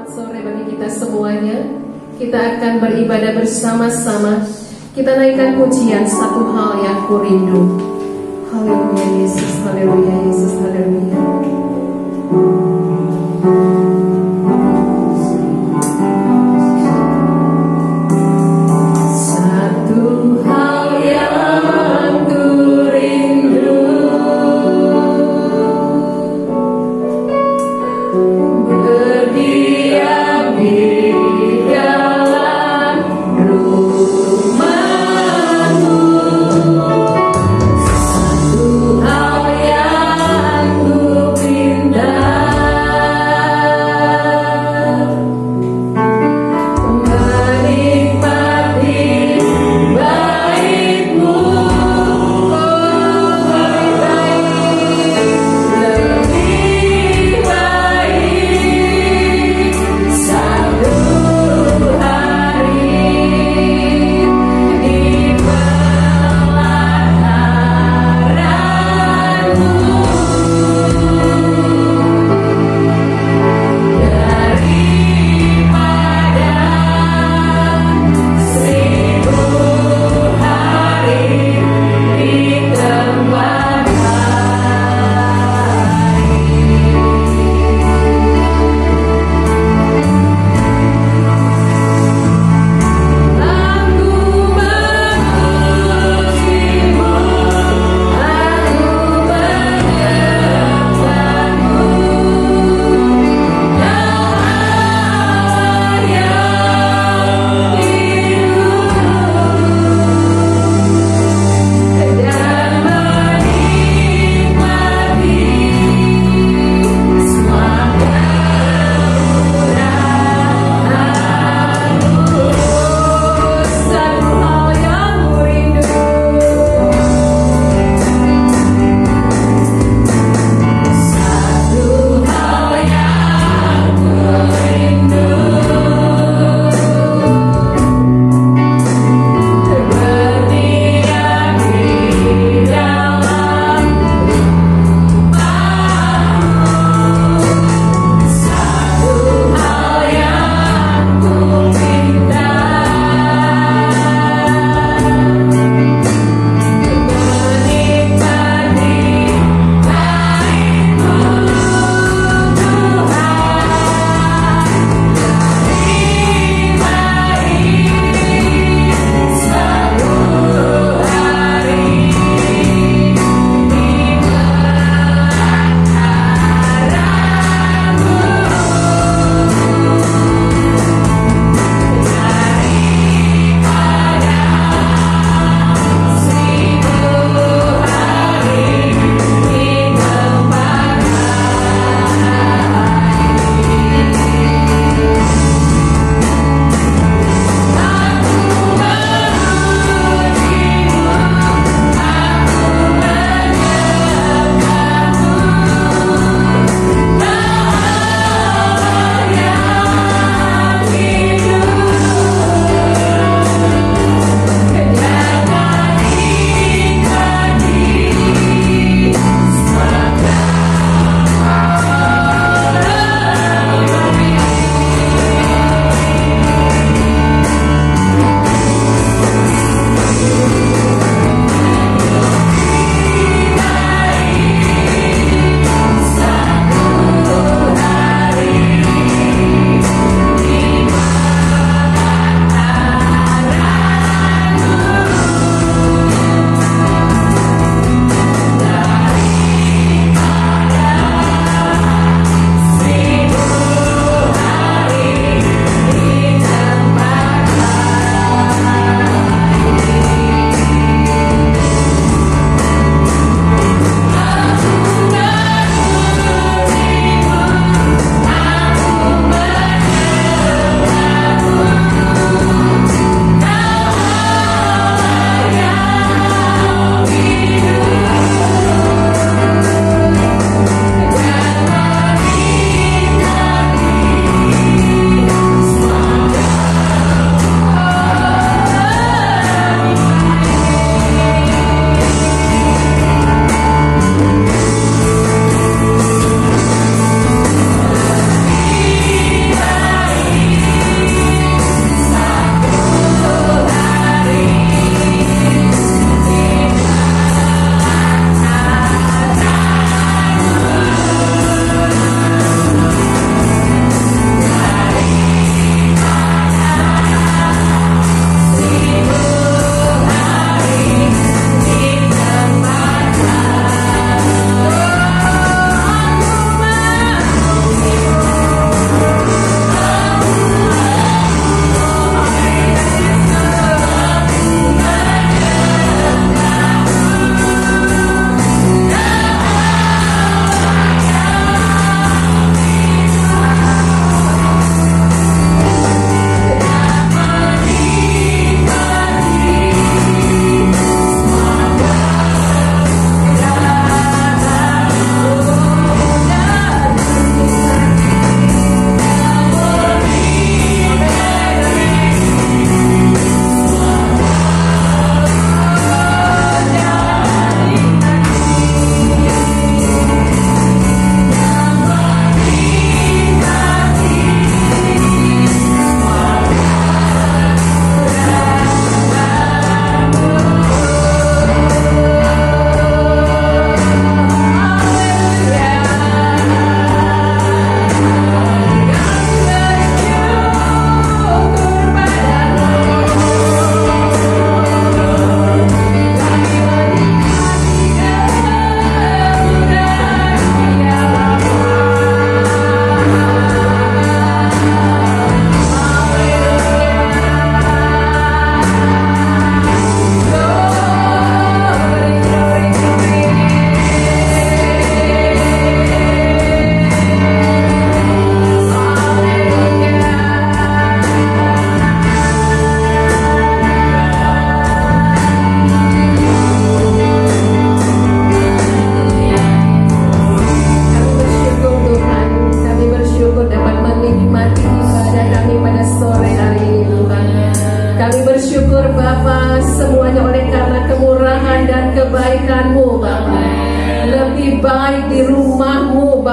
Selamat sore bagi kita semuanya. Kita akan beribadah bersama-sama. Kita naikkan pujian Satu Hal Yang Kurindu. Haleluya Yesus, haleluya Yesus, haleluya. Satu hal yang ku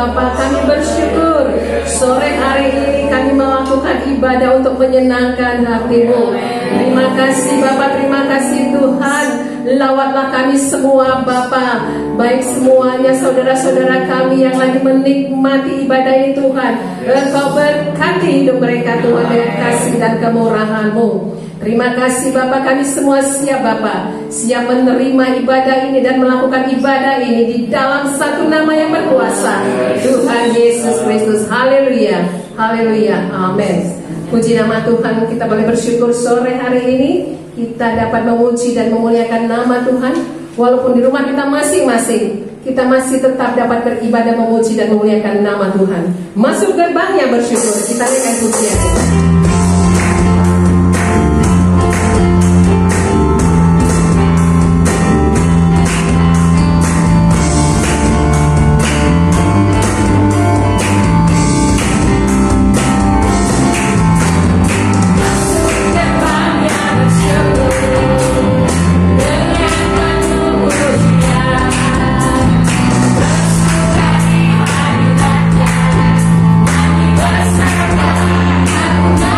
Bapa, kami bersyukur sore hari ini kami melakukan ibadah untuk menyenangkan hati-Mu. Terima kasih Bapa, terima kasih Tuhan. Lawatlah kami semua Bapa, baik semuanya saudara-saudara kami yang lagi menikmati ibadah ini Tuhan. Engkau berkati hidup mereka Tuhan dengan kasih dan kemurahan-Mu. Terima kasih Bapa, kami semua siap Bapa, siap menerima ibadah ini dan melakukan ibadah ini di dalam satu nama yang berkuasa, Tuhan Yesus Kristus. Haleluya, haleluya, amin. Puji nama Tuhan, kita boleh bersyukur sore hari ini kita dapat memuji dan memuliakan nama Tuhan. Walaupun di rumah kita masing-masing, kita masih tetap dapat beribadah, memuji dan memuliakan nama Tuhan. Masuk gerbangnya bersyukur, kita naikkan pujian kita. Bersama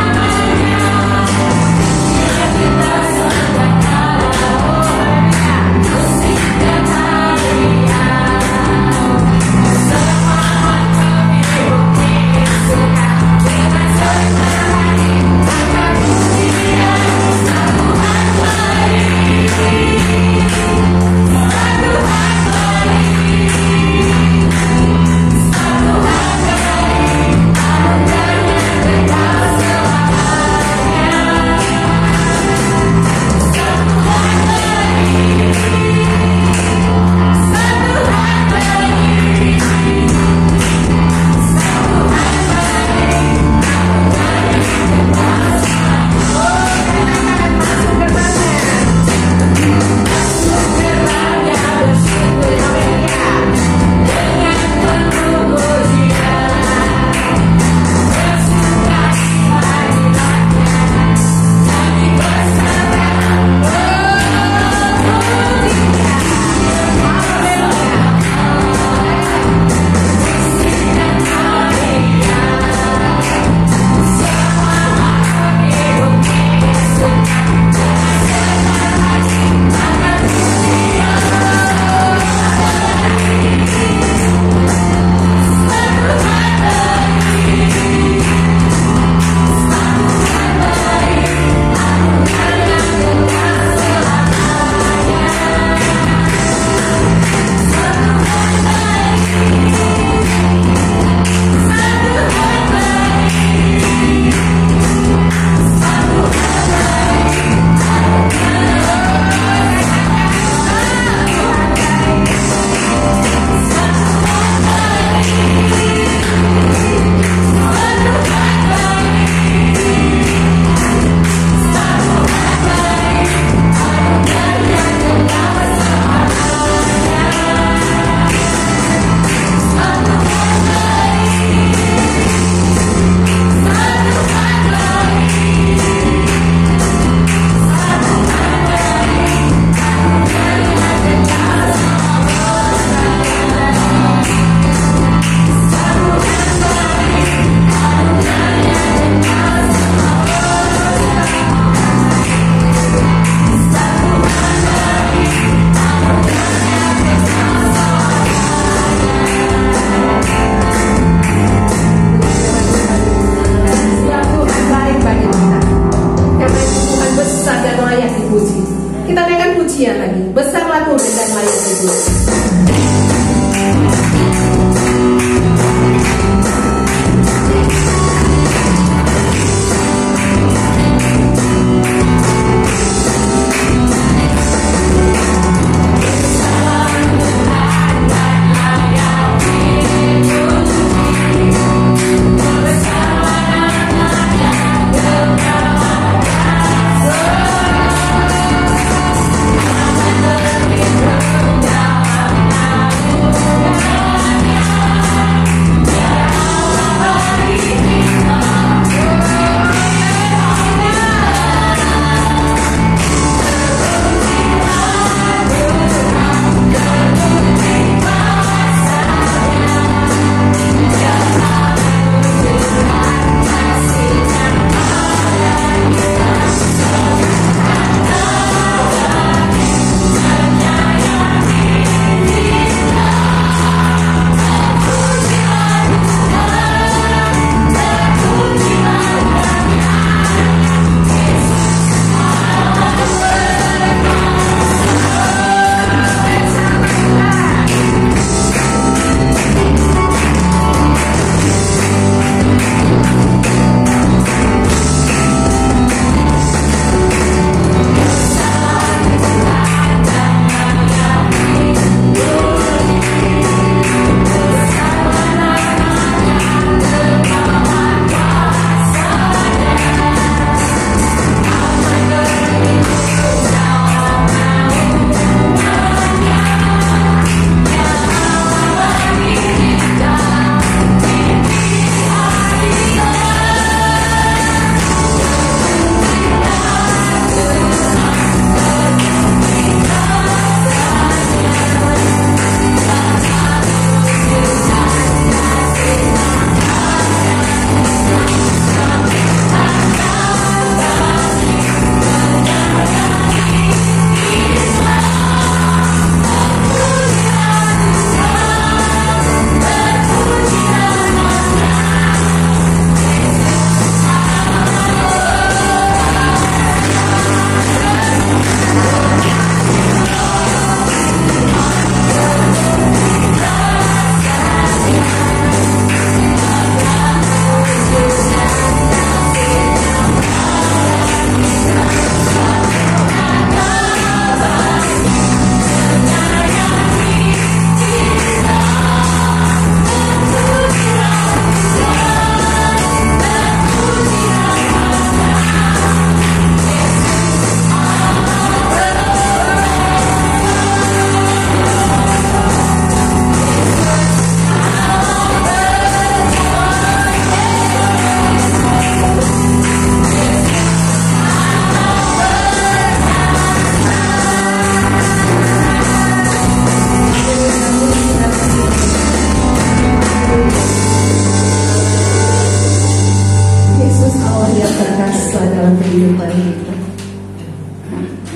dalam kehidupan kita.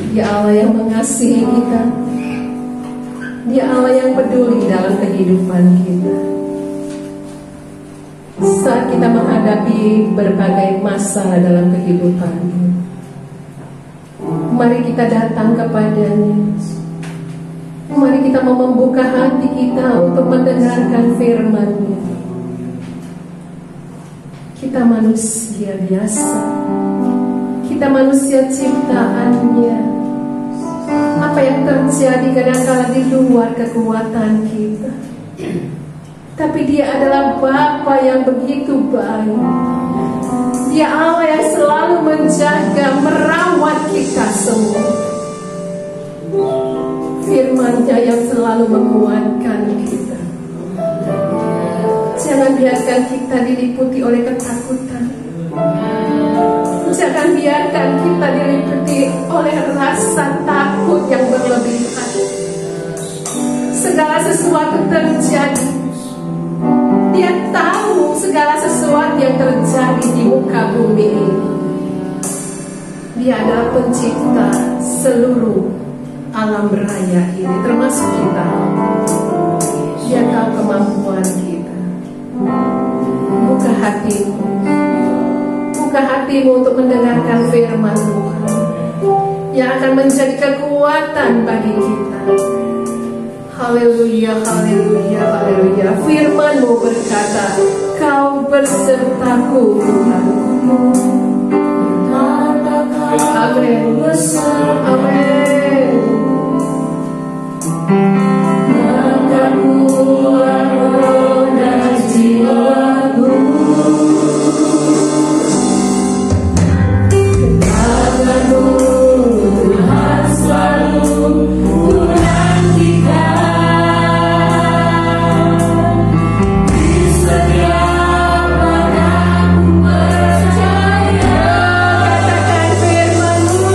Dia Allah yang mengasihi kita. Dia Allah yang peduli dalam kehidupan kita. Saat kita menghadapi berbagai masalah dalam kehidupan kita, mari kita datang kepadanya. Mari kita mau membuka hati kita untuk mendengarkan firman-Nya. Kita manusia biasa, kita manusia ciptaan-Nya. Apa yang terjadi kadang-kala di luar kekuatan kita, tapi Dia adalah Bapa yang begitu baik. Dia Allah yang selalu menjaga, merawat kita semua. Firman-Nya yang selalu menguatkan kita. Jangan biarkan kita diliputi oleh ketakutan. Jangan biarkan kita diliputi oleh rasa takut yang berlebihan. Segala sesuatu terjadi. Dia tahu segala sesuatu yang terjadi di muka bumi ini. Dia adalah pencipta seluruh alam raya ini, termasuk kita. Dia tahu kemampuan kita. Buka hatimu, buka hatimu untuk mendengarkan firman Tuhan yang akan menjadi kekuatan bagi kita. Haleluya, haleluya, haleluya. Firman-Mu berkata, Kau bersertaku, Tuhan. Amin. Amin. Maka kuat roh dan jiwaku, tangan-Mu Tuhan selalu ku nantikan. Di setiap padaku percaya, katakan firman-Mu.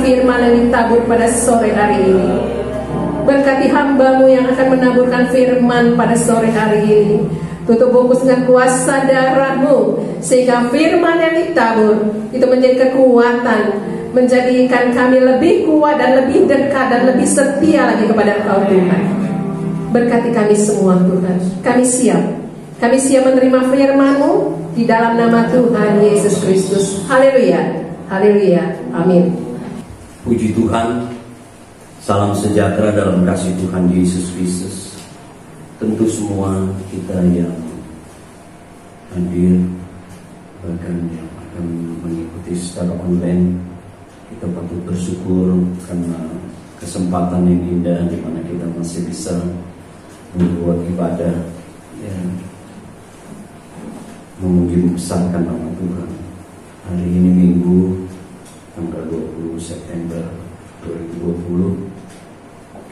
firman yang ditabur pada sore hari ini. Berkati hamba-Mu yang akan menaburkan firman pada sore hari ini. Tutup bungkus dengan kuasa darah-Mu, sehingga firman yang ditabur itu menjadi kekuatan, menjadikan kami lebih kuat dan lebih dekat dan lebih setia lagi kepada Engkau Tuhan. Berkati kami semua Tuhan. Kami siap menerima firman-Mu di dalam nama Tuhan Yesus Kristus. Haleluya, haleluya, amin. Puji Tuhan, salam sejahtera dalam kasih Tuhan Yesus Kristus. Tentu semua kita yang hadir, bahkan yang akan mengikuti secara online, kita patut bersyukur karena kesempatan yang indah di mana kita masih bisa membuat ibadah yang memuji membesarkan nama Tuhan. Hari ini Minggu tanggal 20 September 2020,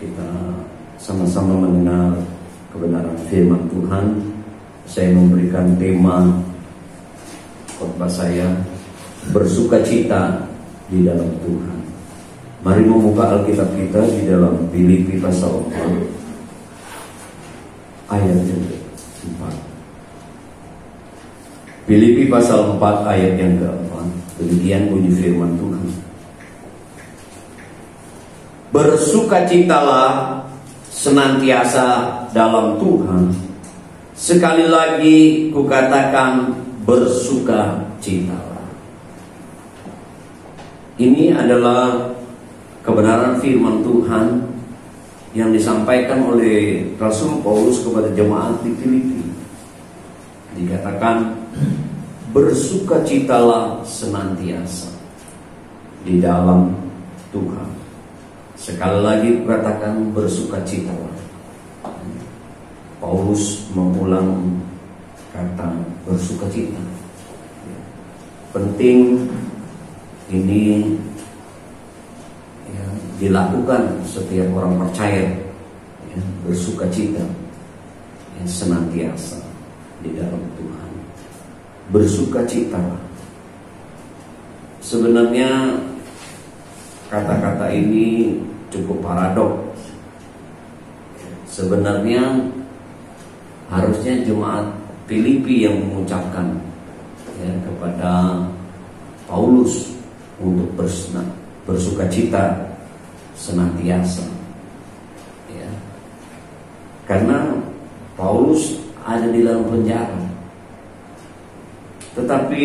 kita sama-sama mendengar kebenaran firman Tuhan. Saya memberikan tema khotbah saya, bersukacita di dalam Tuhan. Mari membuka Alkitab kita di dalam Filipi pasal 4 ayat yang ke-4. Filipi pasal 4 ayat yang ke-4. Demikian bunyi firman Tuhan. Bersukacitalah senantiasa dalam Tuhan. Sekali lagi kukatakan, bersukacitalah. Ini adalah kebenaran firman Tuhan yang disampaikan oleh Rasul Paulus kepada jemaat di Filipi. Dikatakan, bersukacitalah senantiasa di dalam Tuhan. Sekali lagi kukatakan, bersukacitalah. Paulus mengulang kata bersukacita. Penting ini ya, dilakukan setiap orang percaya, ya, bersukacita yang senantiasa di dalam Tuhan. Bersukacitalah. Sebenarnya kata-kata ini cukup paradoks. Sebenarnya harusnya jemaat Filipi yang mengucapkan ya, kepada Paulus untuk bersukacita senantiasa ya. Karena Paulus ada di dalam penjara. Tetapi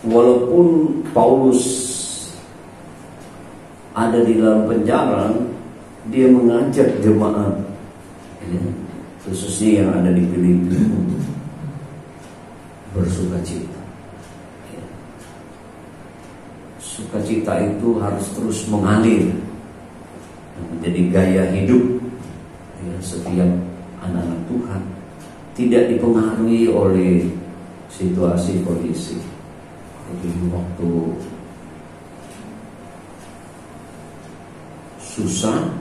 walaupun Paulus ada di dalam penjara, dia mengajak jemaat ya, khususnya yang ada di Filipi untuk bersukacita. Ya. Sukacita itu harus terus mengalir menjadi gaya hidup ya, setiap anak-anak Tuhan, tidak dipengaruhi oleh situasi kondisi. Jadi waktu susah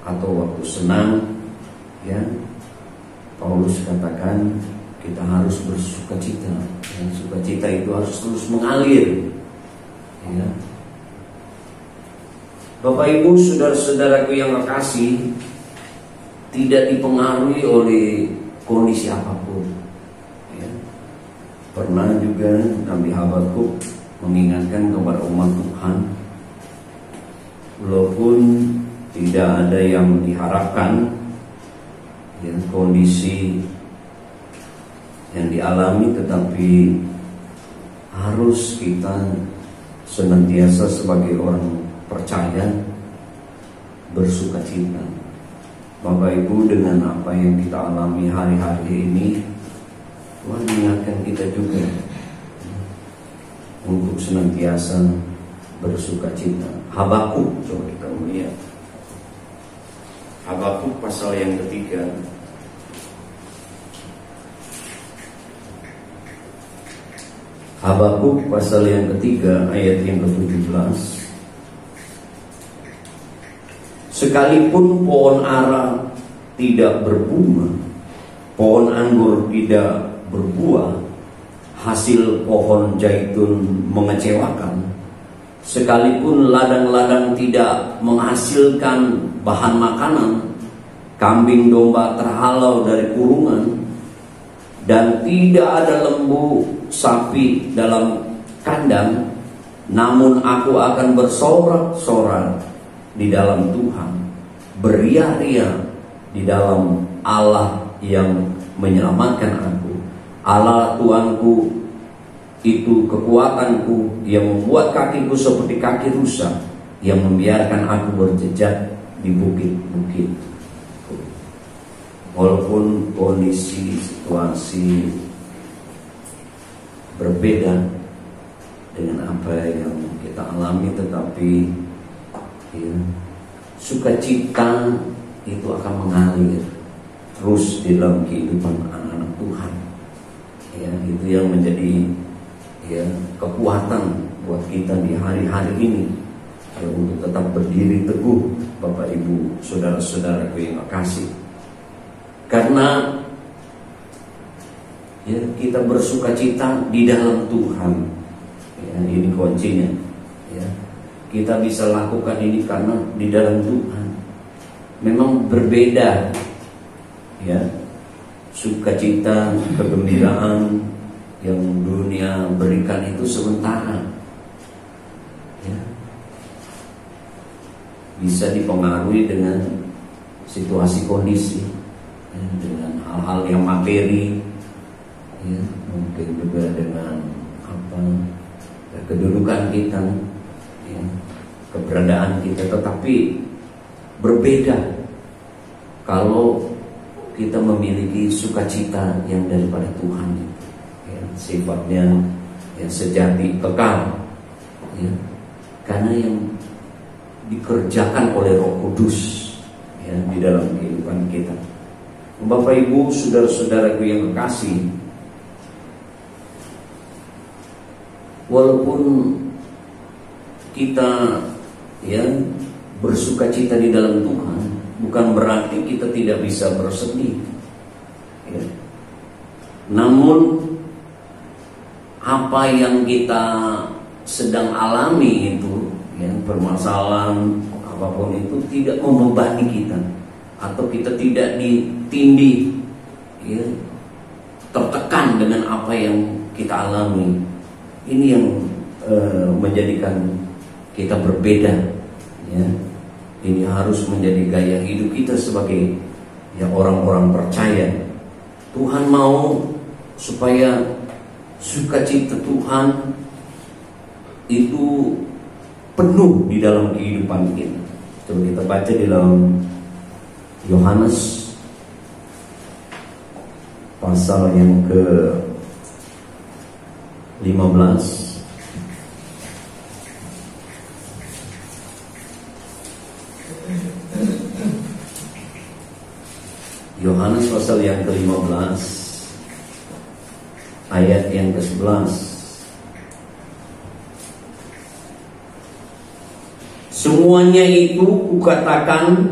atau waktu senang ya, Paulus katakan kita harus bersukacita. Dan sukacita itu harus terus mengalir ya. Bapak Ibu, saudara-saudaraku yang terkasih, tidak dipengaruhi oleh kondisi apapun ya. Pernah juga Nabi Habakuk mengingatkan kepada umat Tuhan, walaupun tidak ada yang diharapkan ya, kondisi yang dialami, tetapi harus kita senantiasa sebagai orang percaya bersukacita. Bapak Ibu, dengan apa yang kita alami hari-hari ini, Tuhan mengingatkan kita juga untuk senantiasa bersukacita. Habakuk, coba kita melihat Habakuk pasal yang ketiga. Habakuk pasal yang ketiga ayat yang ke-17. Sekalipun pohon ara tidak berbunga, pohon anggur tidak berbuah, hasil pohon zaitun mengecewakan, sekalipun ladang-ladang tidak menghasilkan bahan makanan, kambing domba terhalau dari kurungan, dan tidak ada lembu sapi dalam kandang, namun aku akan bersorak-sorak di dalam Tuhan, beria-ria di dalam Allah yang menyelamatkan aku. Allah Tuanku itu kekuatanku, yang membuat kakiku seperti kaki rusa, yang membiarkan aku berjejak di bukit-bukit. Walaupun kondisi situasi berbeda dengan apa yang kita alami, tetapi ya, sukacita itu akan mengalir terus di dalam kehidupan anak-anak Tuhan. Ya, itu yang menjadi ya kekuatan buat kita di hari-hari ini, ya, untuk tetap berdiri teguh, Bapak Ibu, saudara-saudaraku yang kasih. Karena ya, kita bersukacita di dalam Tuhan. Ya, ini kuncinya. Ya, kita bisa lakukan ini karena di dalam Tuhan. Memang berbeda, ya, sukacita, kegembiraan yang dunia berikan itu sementara, ya, bisa dipengaruhi dengan situasi kondisi, ya, dengan hal-hal yang materi, ya, mungkin juga dengan apa, kedudukan kita, ya, keberadaan kita. Tetapi berbeda kalau kita memiliki sukacita yang daripada Tuhan, ya, sifatnya yang sejati, kekal, ya, karena yang dikerjakan oleh Roh Kudus, ya, di dalam kehidupan kita. Bapak Ibu, saudara-saudaraku yang kekasih, walaupun kita ya bersukacita di dalam Tuhan, bukan berarti kita tidak bisa bersedih, ya. Namun apa yang kita sedang alami itu, ya, permasalahan apapun itu tidak membebani kita, atau kita tidak ditindih, ya, tertekan dengan apa yang kita alami. Ini yang menjadikan kita berbeda, ya. Ini harus menjadi gaya hidup kita sebagai ya orang-orang percaya. Tuhan mau supaya sukacita Tuhan itu penuh di dalam kehidupan kita. Coba kita baca di dalam Yohanes pasal yang ke-15. Yohanes pasal yang ke-15 ayat yang ke-11. Semuanya itu kukatakan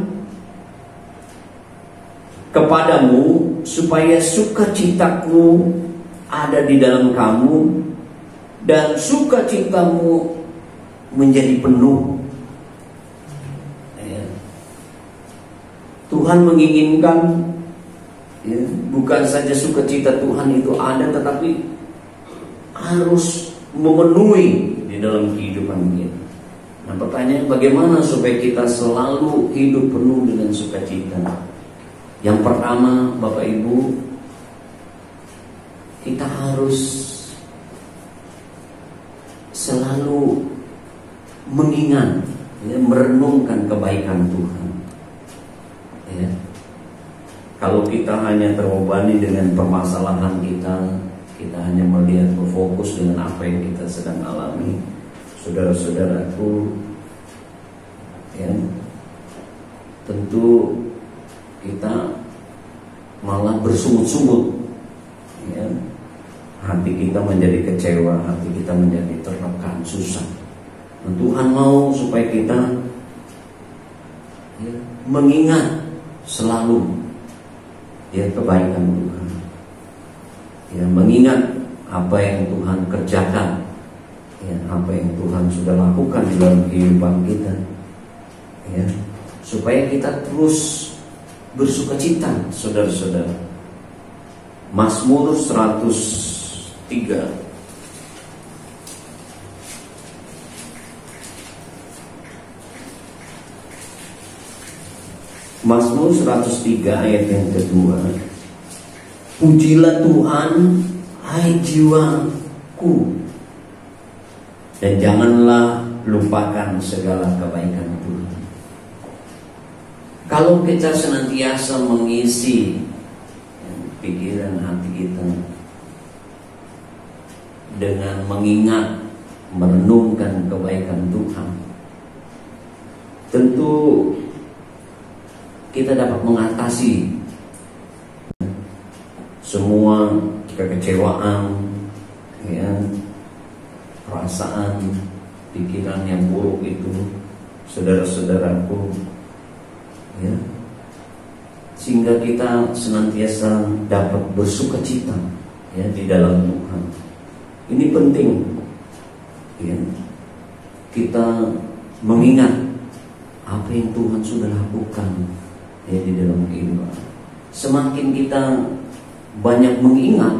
kepadamu supaya sukacitaku ada di dalam kamu dan sukacitamu menjadi penuh. Tuhan menginginkan, ya, bukan saja sukacita Tuhan itu ada, tetapi harus memenuhi di dalam kehidupan kita. Nah, pertanyaan bagaimana supaya kita selalu hidup penuh dengan sukacita? Yang pertama, Bapak Ibu, kita harus selalu mengingat, ya, merenungkan kebaikan Tuhan. Ya. Kalau kita hanya terbebani dengan permasalahan kita hanya melihat, berfokus dengan apa yang kita sedang alami, saudara-saudaraku, ya, tentu kita malah bersungut-sungut, ya, hati kita menjadi kecewa, hati kita menjadi tertekan, susah. Nah, Tuhan mau supaya kita, ya, mengingat selalu, ya, kebaikan Tuhan, ya, mengingat apa yang Tuhan kerjakan, ya, apa yang Tuhan sudah lakukan di dalam kehidupan kita, ya, supaya kita terus bersukacita, saudara-saudara. Mazmur 103. Mazmur 103 ayat yang kedua. Pujilah Tuhan, hai jiwaku, dan janganlah lupakan segala kebaikan Tuhan. Kalau kita senantiasa mengisi pikiran hati kita dengan mengingat, merenungkan kebaikan Tuhan, tentu kita dapat mengatasi semua kekecewaan, ya, perasaan, pikiran yang buruk itu, saudara-saudaraku, ya, sehingga kita senantiasa dapat bersukacita, ya, di dalam Tuhan. Ini penting, ya, kita mengingat apa yang Tuhan sudah lakukan, ya, di dalam kehidupan. Semakin kita banyak mengingat,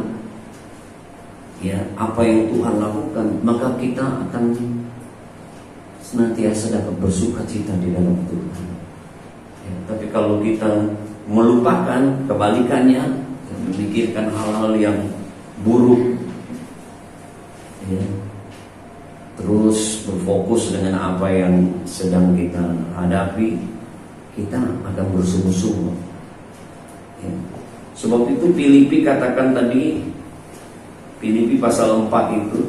ya, apa yang Tuhan lakukan, maka kita akan senantiasa dapat bersukacita di dalam Tuhan, ya. Tapi kalau kita melupakan, kebalikannya, memikirkan hal-hal yang buruk, ya, terus berfokus dengan apa yang sedang kita hadapi, kita akan bersungguh-sungguh, ya. Sebab itu Filipi katakan tadi, Filipi pasal 4 itu,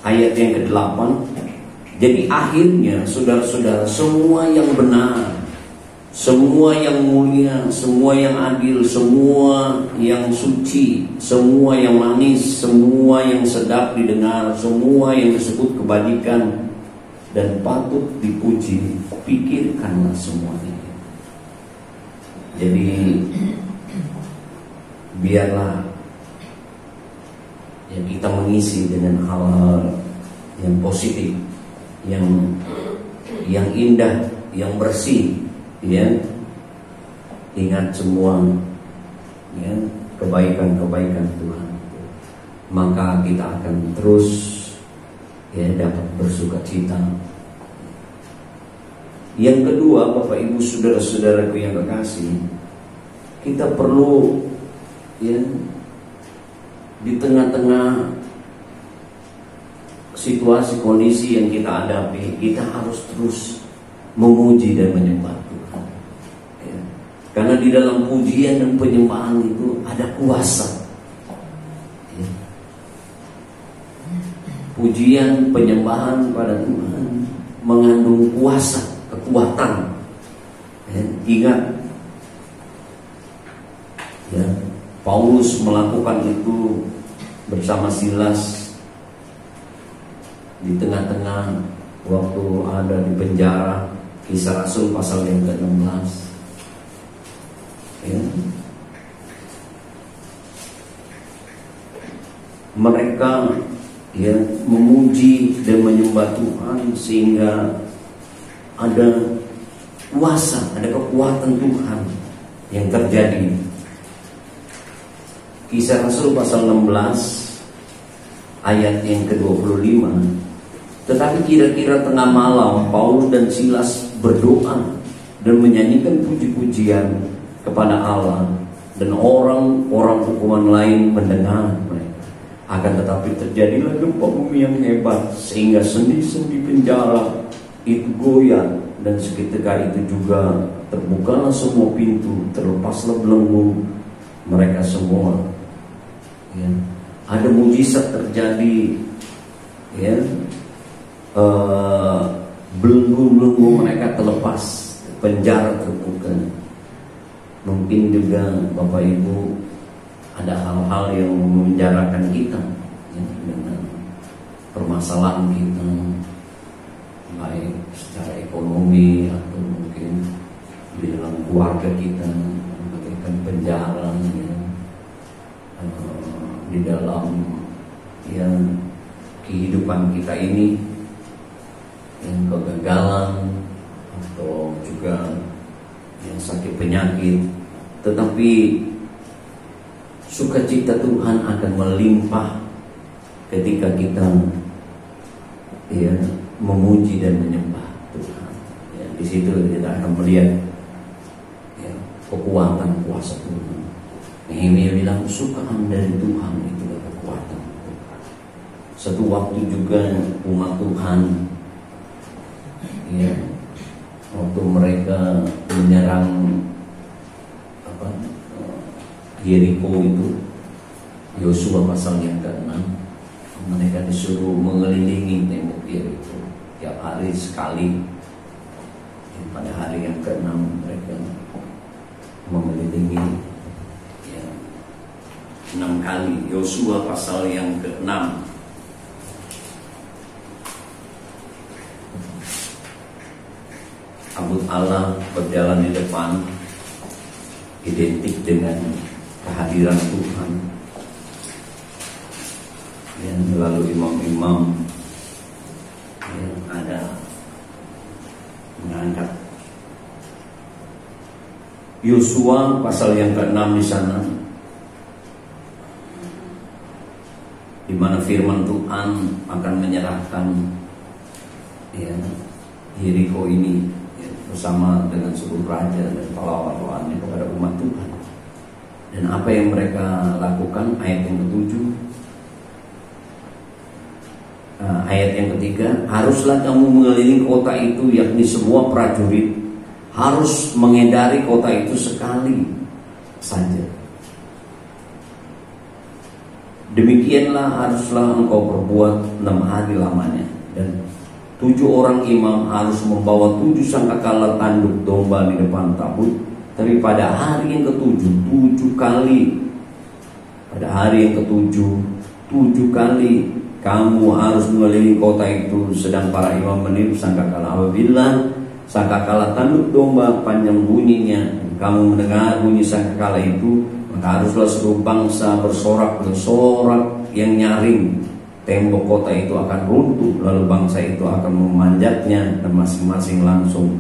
ayat yang ke-8. Jadi akhirnya saudara-saudara, semua yang benar, semua yang mulia, semua yang adil, semua yang suci, semua yang manis, semua yang sedap didengar, semua yang disebut kebajikan dan patut dipuji, pikirkanlah semuanya. Jadi biarlah, ya, kita mengisi dengan hal-hal yang positif, yang indah, yang bersih, ya. Ingat semua, ya, kebaikan-kebaikan Tuhan, maka kita akan terus, ya, dapat bersukacita. Yang kedua, Bapak Ibu saudara-saudaraku yang terkasih, kita perlu, ya, di tengah-tengah situasi kondisi yang kita hadapi, kita harus terus memuji dan menyembah Tuhan, ya. Karena di dalam pujian dan penyembahan itu ada kuasa, ya. Pujian, penyembahan pada Tuhan mengandung kuasa, kekuatan, ya. Ingat, ya, Paulus melakukan itu bersama Silas di tengah-tengah waktu ada di penjara. Kisah Rasul pasal yang ke-16, ya. Mereka, ya, memuji dan menyembah Tuhan sehingga ada kuasa, ada kekuatan Tuhan yang terjadi. Kisah Rasul pasal 16 ayat yang ke-25. Tetapi kira-kira tengah malam, Paulus dan Silas berdoa dan menyanyikan puji-pujian kepada Allah, dan orang-orang hukuman lain mendengar mereka. Akan tetapi terjadilah gempa bumi yang hebat, sehingga sendi-sendi penjara itu goyah, dan seketika itu juga terbukalah semua pintu, terlepaslah belenggu mereka semua, ya. Ada mujizat terjadi, ya. Belenggu-belenggu mereka terlepas, penjara terbuka. Mungkin juga Bapak Ibu ada hal-hal yang memenjarakan kita, ya, dengan permasalahan kita, baik secara ekonomi atau mungkin di dalam keluarga kita. Ketika bahkan penjara ya, di dalam ya kehidupan kita ini, yang kegagalan atau juga yang sakit penyakit, tetapi sukacita Tuhan akan melimpah ketika kita ya memuji dan menyembah Tuhan. Ya, di situ kita akan melihat ya, kekuatan kuasa Tuhan. Nehemia bilang sukaan dari Tuhan itulah kekuatan Tuhan. Satu waktu juga umat Tuhan ya, waktu mereka menyerang Yeriko itu, Yosua pasal yang ke-6, mereka disuruh mengelilingi tembok Yeriko tiap hari sekali. Pada hari yang ke-6 mereka mengelilingi ya, 6 kali. Yosua pasal yang ke-6. Tabut Allah berjalan di depan, identik dengan kehadiran Tuhan. Dan lalu imam-imam yang ada mengangkat Yosua pasal yang ke-6 di sana, di mana firman Tuhan akan menyerahkan ya, Yeriko ini ya, bersama dengan seluruh raja dan pahlawan-pahlawannya kepada umat Tuhan. Dan apa yang mereka lakukan, ayat yang ke-7, ayat yang ketiga, haruslah kamu mengelilingi kota itu, yakni semua prajurit harus mengedari kota itu sekali saja. Demikianlah haruslah engkau perbuat 6 hari lamanya. Dan 7 orang imam harus membawa 7 sangkakala tanduk domba di depan tabut. Tapi pada hari yang ke-7, 7 kali. Pada hari yang ke-7, 7 kali kamu harus mengelilingi kota itu, sedang para imam meniup sangkakala. Apabila sangkakala tanduk domba panjang bunyinya, kamu mendengar bunyi sangkakala itu, maka haruslah seluruh bangsa bersorak yang nyaring. Tembok kota itu akan runtuh, lalu bangsa itu akan memanjatnya dan masing-masing langsung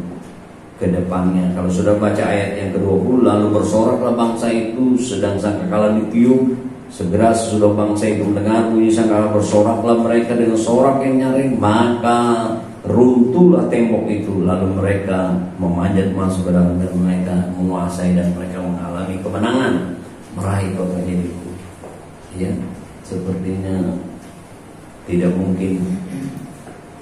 ke depannya. Kalau sudah baca ayat yang ke-20, lalu bersoraklah bangsa itu sedang sangkakala ditiup. Segera sesudah bangsa itu mendengar bunyi sangkakala, bersoraklah mereka dengan sorak yang nyaring, maka runtuhlah tembok itu. Lalu mereka memanjat masuk ke dalam dan mereka menguasai dan mereka mengalami kemenangan, meraih kota Yeriko. Ya, sepertinya tidak mungkin,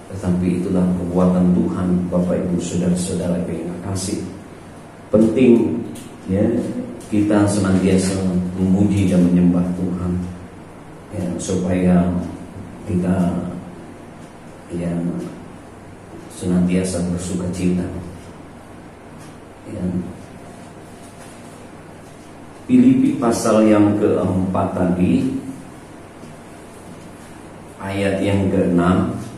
tetapi itulah kekuatan Tuhan. Bapak Ibu saudara-saudara yang kasih, penting ya kita senantiasa memuji dan menyembah Tuhan ya, supaya kita ya senantiasa bersukacita ya. Filipi pasal yang ke-4 tadi, ayat yang ke-6,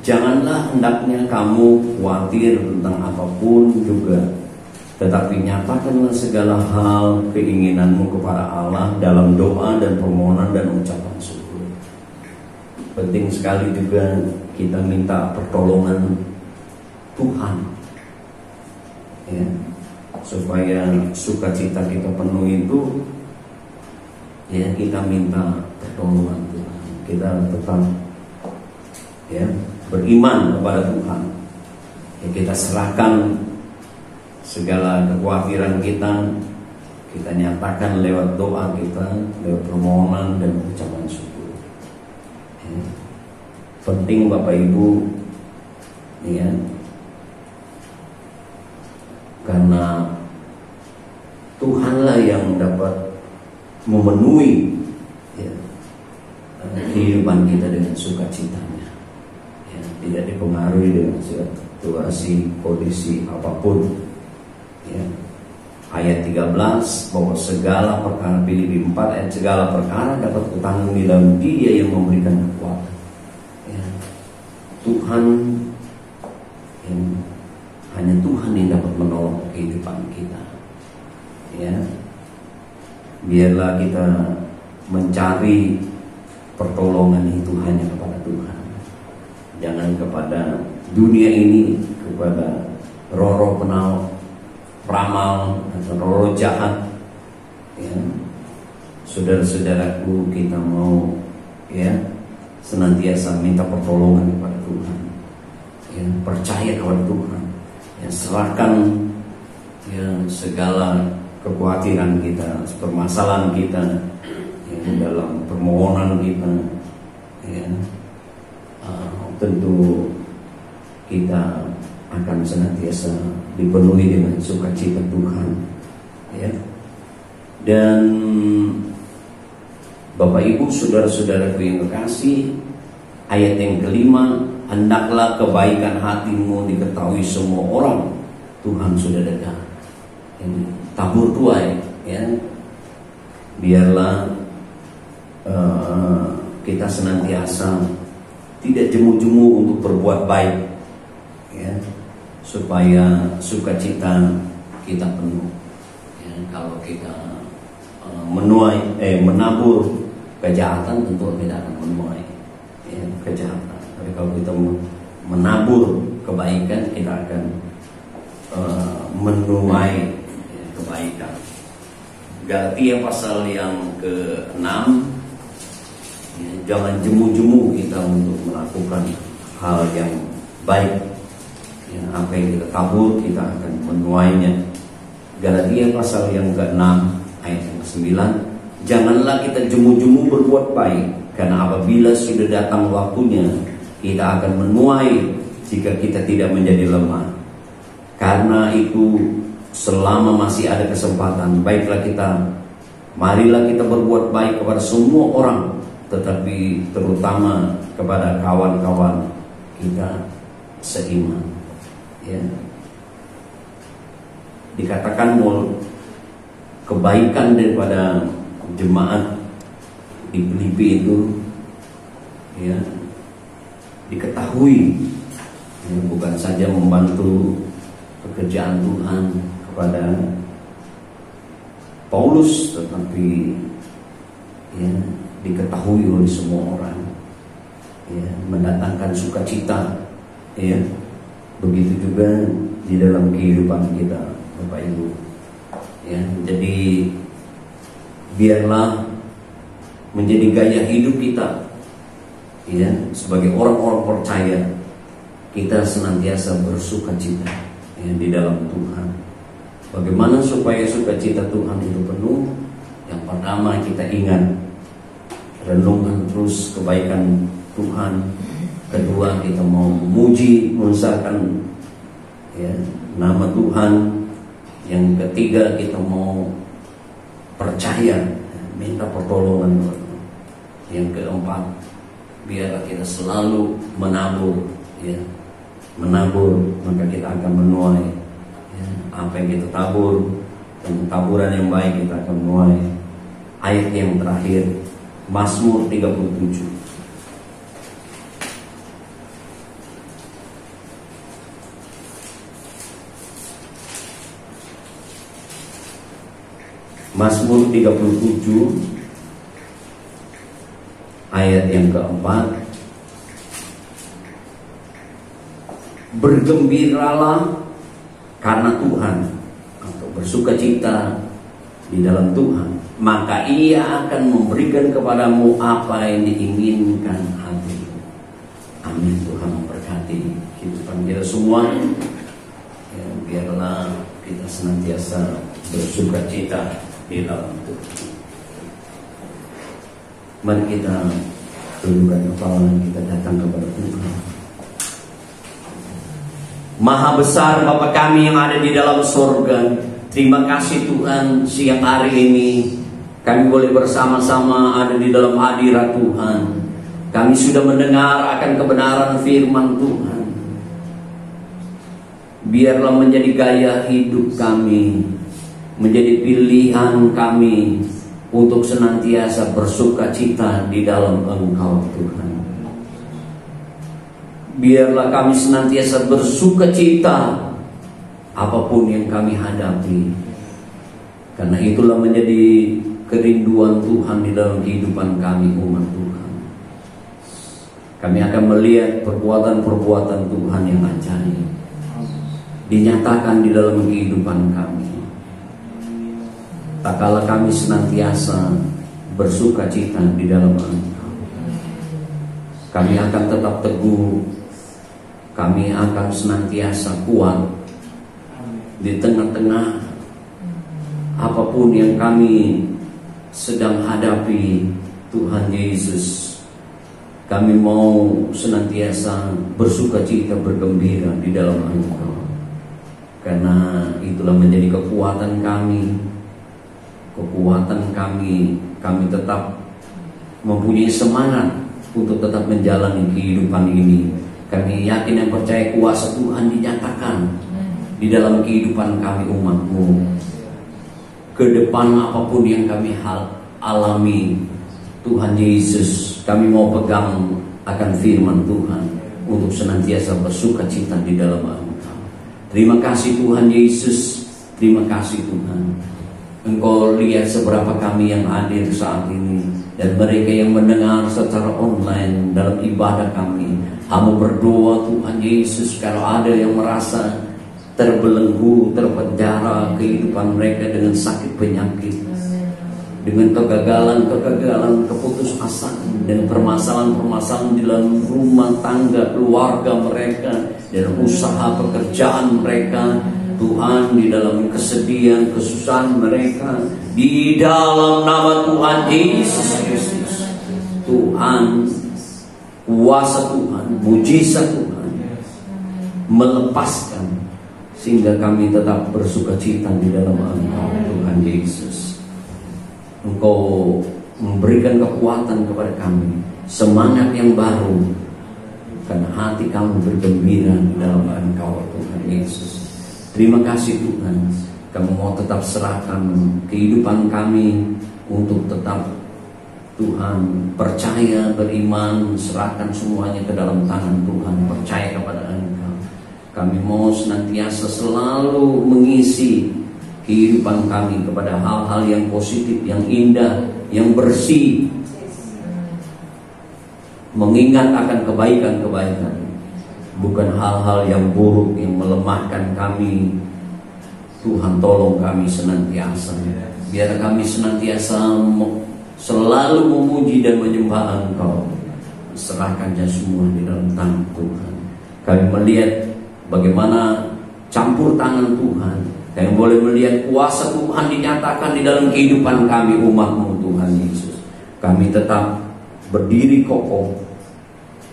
janganlah hendaknya kamu khawatir tentang apapun juga, tetapi nyatakanlah segala hal keinginanmu kepada Allah dalam doa dan permohonan dan ucapan syukur. Penting sekali juga kita minta pertolongan Tuhan ya, supaya sukacita kita penuh itu ya, kita minta pertolongan Tuhan. Kita tetap ya beriman kepada Tuhan ya, kita serahkan segala kekhawatiran kita nyatakan lewat doa kita, lewat permohonan dan ucapan syukur ya. Penting Bapak Ibu ya, karena Tuhanlah yang dapat memenuhi ya, kehidupan kita dengan sukacitanya ya, tidak dipengaruhi dengan situasi kondisi apapun ya. Ayat 13 bahwa segala perkara, Filipi 4 ayat, segala perkara dapat kutanggung di dalam Dia yang memberikan kekuatan ya. Tuhan yang hanya Tuhan yang dapat menolong kehidupan kita ya. biarlah kita mencari pertolongan itu hanya kepada Tuhan, jangan kepada dunia ini, kepada roh-roh peramal atau roh jahat. Ya, saudara-saudaraku, kita mau ya senantiasa minta pertolongan kepada Tuhan, ya, percaya kepada Tuhan, ya, serahkan ya segala kekhawatiran kita, permasalahan kita, ya, dalam permohonan kita, ya, tentu kita akan senantiasa dipenuhi dengan sukacita Tuhan, ya. Dan Bapak Ibu, saudara-saudaraku yang terkasih, ayat yang kelima, hendaklah kebaikan hatimu diketahui semua orang, Tuhan sudah dekat. Ini tabur tuai, ya. Biarlah kita senantiasa tidak jemu-jemu untuk berbuat baik, ya, supaya sukacita kita penuh. Ya, kalau kita menabur kejahatan, tentu tidak akan menuai ya, kejahatan. Tapi kalau kita menabur kebaikan, kita akan menuai ya, kebaikan. Galatia pasal yang ke-6, ya, jangan jemu-jemu kita untuk melakukan hal yang baik. Ya, apa yang kita tabur, kita akan menuainya. Galatia pasal yang ke-6 ayat yang ke-9, janganlah kita jemu-jemu berbuat baik, karena apabila sudah datang waktunya, kita akan menuai jika kita tidak menjadi lemah. Karena itu, selama masih ada kesempatan, marilah kita berbuat baik kepada semua orang, tetapi terutama kepada kawan-kawan kita seiman. Ya. Dikatakan kebaikan daripada jemaat di Filipi itu ya diketahui, ya, bukan saja membantu pekerjaan Tuhan kepada Paulus, tetapi ya diketahui oleh semua orang, ya, mendatangkan sukacita, ya. Begitu juga di dalam kehidupan kita, Bapak Ibu. Ya, jadi biarlah menjadi gaya hidup kita, ya, sebagai orang-orang percaya, kita senantiasa bersukacita ya, di dalam Tuhan. Bagaimana supaya sukacita Tuhan itu penuh? Yang pertama, kita ingat, renungkan terus kebaikan Tuhan. Kedua, kita mau memuji, membesarkan ya, nama Tuhan. Yang ketiga, kita mau percaya, minta pertolongan Tuhan. Yang keempat, biarlah kita selalu menabur, ya, menabur, maka kita akan menuai ya, apa yang kita tabur, dan taburan yang baik kita akan menuai. Ayat yang terakhir, Mazmur 37. Mazmur 37 ayat yang keempat, bergembiralah karena Tuhan, atau bersukacita di dalam Tuhan, maka Ia akan memberikan kepadamu apa yang diinginkan hatimu. Amin. Tuhan memberkati kehidupan kita semua. Ya, biarlah kita senantiasa bersukacita di dalam Tuhan. Mari kita tundukkan kepala, kita datang kepada Tuhan. Maha besar Bapa kami yang ada di dalam surga, terima kasih Tuhan, siang hari ini kami boleh bersama-sama ada di dalam hadirat Tuhan. Kami sudah mendengar akan kebenaran firman Tuhan. Biarlah menjadi gaya hidup kami, menjadi pilihan kami untuk senantiasa bersukacita di dalam Engkau Tuhan. Biarlah kami senantiasa bersukacita apapun yang kami hadapi, karena itulah menjadi kerinduan Tuhan di dalam kehidupan kami umat Tuhan. Kami akan melihat perbuatan-perbuatan Tuhan yang ajaib dinyatakan di dalam kehidupan kami. Tak kala kami senantiasa bersuka cita di dalam Engkau, kami akan tetap teguh. Kami akan senantiasa kuat di tengah-tengah apapun yang kami sedang hadapi. Tuhan Yesus, kami mau senantiasa bersuka cita, bergembira di dalam Engkau, karena itulah menjadi kekuatan kami. Kekuatan kami tetap mempunyai semangat untuk tetap menjalani kehidupan ini. Kami yakin dan percaya kuasa Tuhan dinyatakan di dalam kehidupan kami umat-Mu. Ke depan apapun yang kami alami, Tuhan Yesus, kami mau pegang akan firman Tuhan untuk senantiasa bersuka cita di dalam Engkau. Terima kasih Tuhan Yesus, terima kasih Tuhan. Engkau lihat seberapa kami yang hadir saat ini dan mereka yang mendengar secara online dalam ibadah kami. Hamba berdoa Tuhan Yesus, kalau ada yang merasa terbelenggu, terpenjara kehidupan mereka dengan sakit penyakit, dengan kegagalan, keputusasaan, dengan permasalahan-permasalahan di dalam rumah tangga, keluarga mereka, dan usaha pekerjaan mereka, Tuhan, di dalam kesedihan, kesusahan mereka, di dalam nama Tuhan Yesus Kristus, Tuhan, kuasa Tuhan, mujizat Tuhan melepaskan sehingga kami tetap bersuka cita di dalam Engkau, Tuhan Yesus. Engkau memberikan kekuatan kepada kami, semangat yang baru, karena hati kami bergembira di dalam Engkau, Tuhan Yesus. Terima kasih Tuhan, kami mau tetap serahkan kehidupan kami untuk tetap Tuhan percaya, beriman, serahkan semuanya ke dalam tangan Tuhan, percaya kepada Engkau. Kami mau senantiasa selalu mengisi kehidupan kami kepada hal-hal yang positif, yang indah, yang bersih, mengingat akan kebaikan-kebaikan, bukan hal-hal yang buruk yang melemahkan kami. Tuhan, tolong kami senantiasa, biar kami senantiasa selalu memuji dan menyembah Engkau, serahkannya semua di dalam tangan Tuhan. Kami melihat bagaimana campur tangan Tuhan. Kami boleh melihat kuasa Tuhan dinyatakan di dalam kehidupan kami umat-Mu, Tuhan Yesus. Kami tetap berdiri kokoh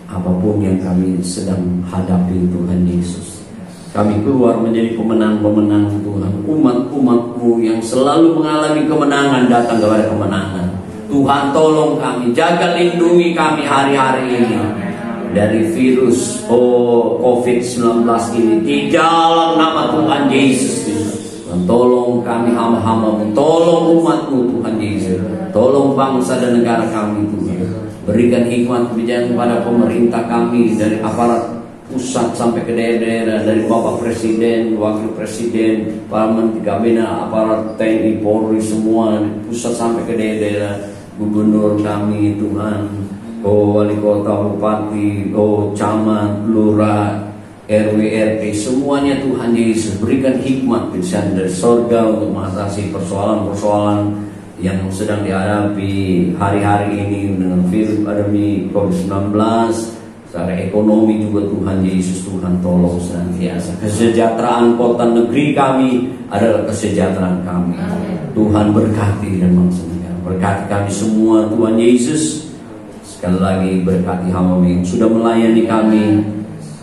apapun yang kami sedang hadapi, Tuhan Yesus. Kami keluar menjadi pemenang-pemenang Tuhan. Umat-umat-Mu yang selalu mengalami kemenangan datang kepada kemenangan. Tuhan, tolong kami, jaga lindungi kami hari-hari ini dari virus COVID-19 ini di dalam nama Tuhan Yesus. Dan tolong kami hamba-hamba-Mu, tolong umat-Mu Tuhan Yesus, tolong bangsa dan negara kami Tuhan. Berikan hikmat kebijakan kepada pemerintah kami, dari aparat pusat sampai ke daerah, dari Bapak Presiden, Wakil Presiden, para Menteri Kabinet, aparat TNI, Polri, semua pusat sampai ke daerah. Gubernur kami Tuhan, wali kota, bupati, camat, lurah, RW, RT, semuanya Tuhan Yesus, berikan hikmat kebijakan dari sorga untuk mengatasi persoalan-persoalan yang sedang dihadapi hari-hari ini dengan virus pandemi COVID-19. Secara ekonomi juga Tuhan Yesus, Tuhan tolong senantiasa. Kesejahteraan kota negeri kami adalah kesejahteraan kami. Tuhan berkati dan maksudnya berkati kami semua Tuhan Yesus. Sekali lagi berkati hamba-Mu yang sudah melayani kami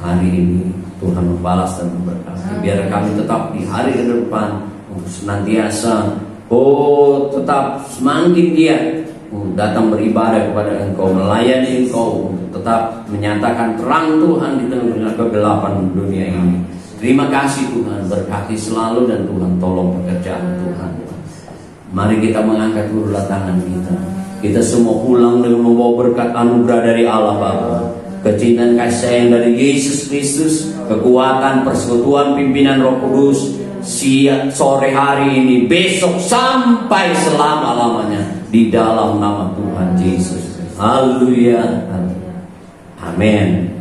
hari ini. Tuhan membalas dan memberkati. Biar kami tetap di hari ke depan untuk senantiasa tetap semakin giat datang beribadah kepada Engkau, melayani Engkau, untuk tetap menyatakan terang Tuhan di tengah kegelapan dunia ini. Terima kasih Tuhan, berkati selalu dan Tuhan tolong pekerjaan Tuhan. Mari kita mengangkat kedua tangan kita. Kita semua pulang dengan membawa berkat anugerah dari Allah Bapa, kecintaan kasih sayang dari Yesus Kristus, kekuatan persekutuan pimpinan Roh Kudus, sore hari ini, besok sampai selama-lamanya di dalam nama Tuhan Yesus. Haleluya. Amin.